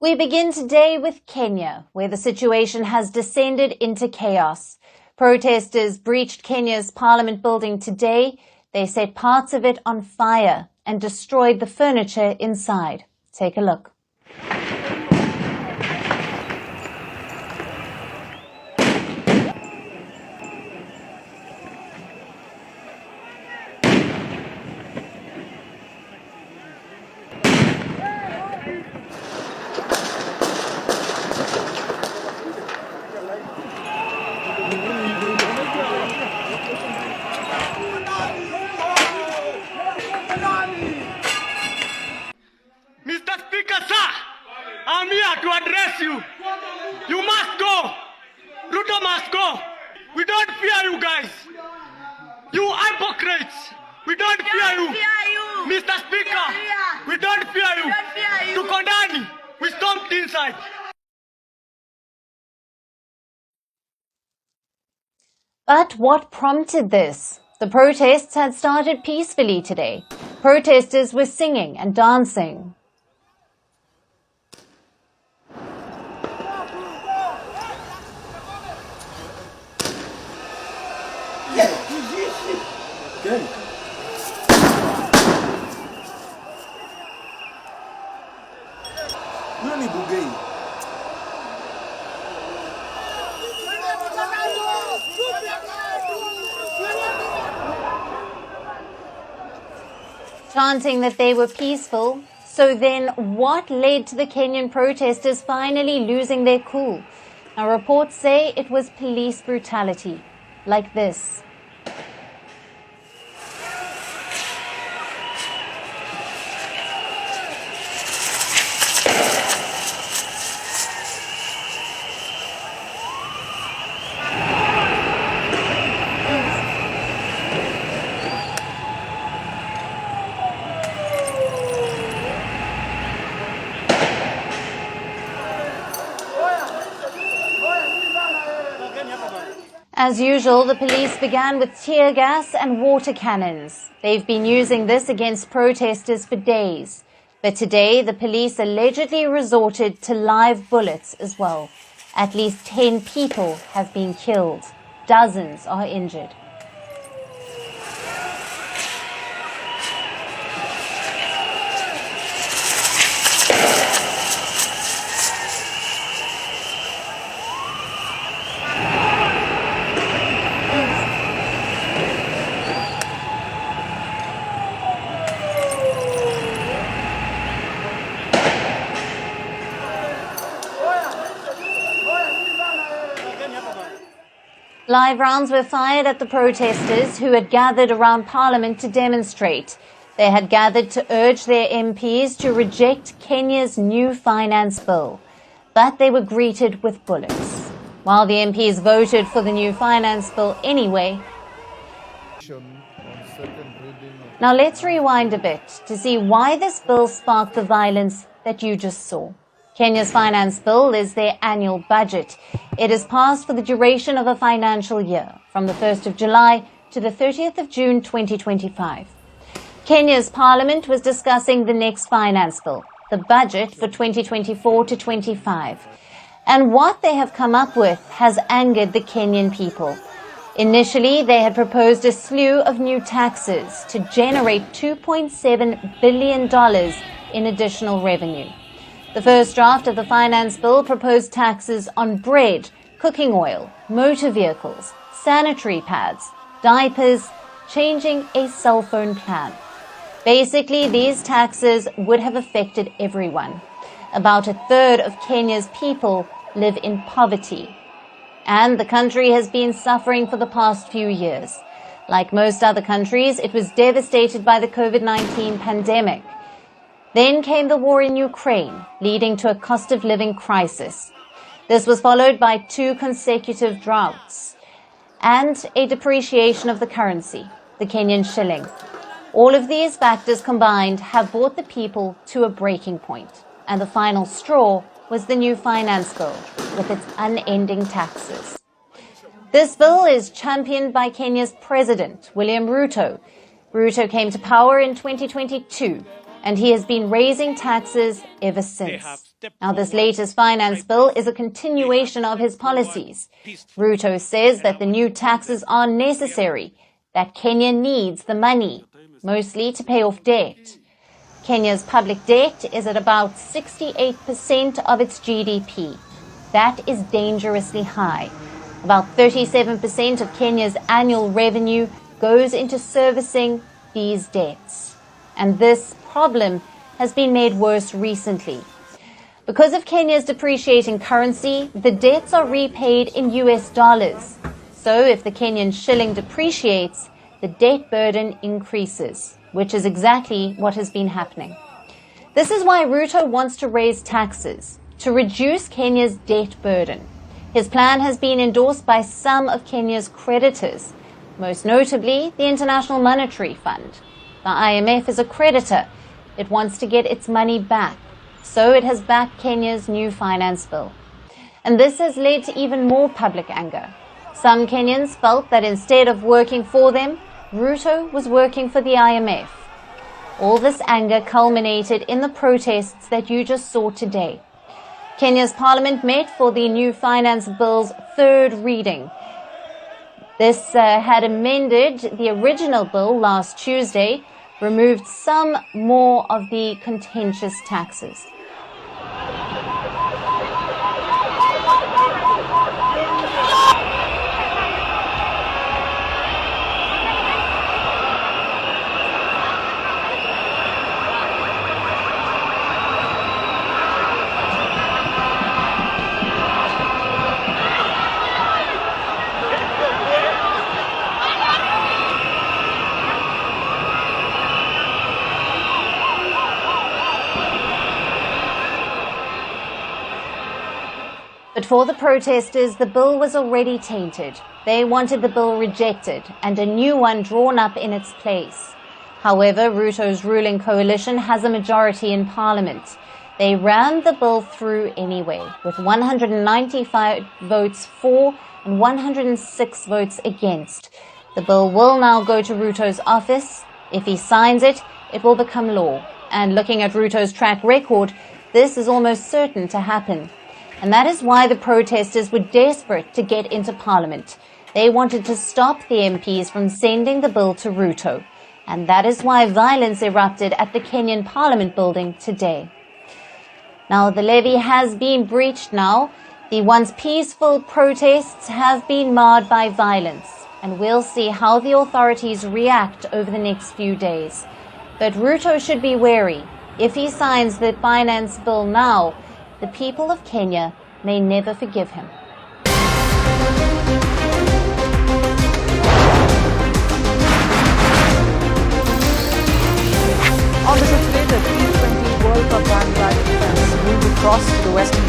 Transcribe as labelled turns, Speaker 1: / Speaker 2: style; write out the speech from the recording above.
Speaker 1: We begin today with Kenya, where the situation has descended into chaos. Protesters breached Kenya's parliament building today. They set parts of it on fire and destroyed the furniture inside. Take a look.
Speaker 2: Mr. Speaker, sir, I'm here to address you. You must go. Ruto must go. We don't fear you guys. You hypocrites. We don't fear you. Mr. Speaker, we don't fear you. Tukondani, we stomped inside.
Speaker 1: But what prompted this? The protests had started peacefully today. Protesters were singing and dancing. Chanting that they were peaceful. So then what led to the Kenyan protesters finally losing their cool? Now reports say it was police brutality, like this. As usual, the police began with tear gas and water cannons. They've been using this against protesters for days. But today, the police allegedly resorted to live bullets as well. At least 10 people have been killed. Dozens are injured. Live rounds were fired at the protesters who had gathered around Parliament to demonstrate. They had gathered to urge their MPs to reject Kenya's new finance bill. But they were greeted with bullets. While the MPs voted for the new finance bill anyway. Now let's rewind a bit to see why this bill sparked the violence that you just saw. Kenya's finance bill is their annual budget. It is passed for the duration of a financial year, from the 1st of July to the 30th of June 2025. Kenya's parliament was discussing the next finance bill, the budget for 2024 to 25. And what they have come up with has angered the Kenyan people. Initially, they had proposed a slew of new taxes to generate $2.7 billion in additional revenue. The first draft of the finance bill proposed taxes on bread, cooking oil, motor vehicles, sanitary pads, diapers, changing a cell phone plan. Basically, these taxes would have affected everyone. About a third of Kenya's people live in poverty. And the country has been suffering for the past few years. Like most other countries, it was devastated by the COVID-19 pandemic. Then came the war in Ukraine, leading to a cost of living crisis. This was followed by 2 consecutive droughts and a depreciation of the currency, the Kenyan shilling. All of these factors combined have brought the people to a breaking point. And the final straw was the new finance bill with its unending taxes. This bill is championed by Kenya's president, William Ruto. Ruto came to power in 2022. and he has been raising taxes ever since. Now, this latest finance bill is a continuation of his policies. Ruto says that the new taxes are necessary, that Kenya needs the money, mostly to pay off debt. Kenya's public debt is at about 68% of its GDP. That is dangerously high. About 37% of Kenya's annual revenue goes into servicing these debts. And this problem has been made worse recently. Because of Kenya's depreciating currency, the debts are repaid in US dollars. So if the Kenyan shilling depreciates, the debt burden increases, which is exactly what has been happening. This is why Ruto wants to raise taxes, to reduce Kenya's debt burden. His plan has been endorsed by some of Kenya's creditors, most notably the International Monetary Fund. The IMF is a creditor. It wants to get its money back. So it has backed Kenya's new finance bill. And this has led to even more public anger. Some Kenyans felt that instead of working for them, Ruto was working for the IMF. All this anger culminated in the protests that you just saw today. Kenya's parliament met for the new finance bill's third reading. This had amended the original bill last Tuesday, removed some more of the contentious taxes. But for the protesters, the bill was already tainted. They wanted the bill rejected and a new one drawn up in its place. However, Ruto's ruling coalition has a majority in parliament. They rammed the bill through anyway, with 195 votes for and 106 votes against. The bill will now go to Ruto's office. If he signs it, it will become law. And looking at Ruto's track record, this is almost certain to happen. And that is why the protesters were desperate to get into parliament. They wanted to stop the MPs from sending the bill to Ruto. And that is why violence erupted at the Kenyan Parliament building today. Now, the levee has been breached now. The once peaceful protests have been marred by violence. And we'll see how the authorities react over the next few days. But Ruto should be wary. If he signs the finance bill now, the people of Kenya may never forgive him.
Speaker 3: On the today, the T20 World Cup bandwagon fans moved across to the Western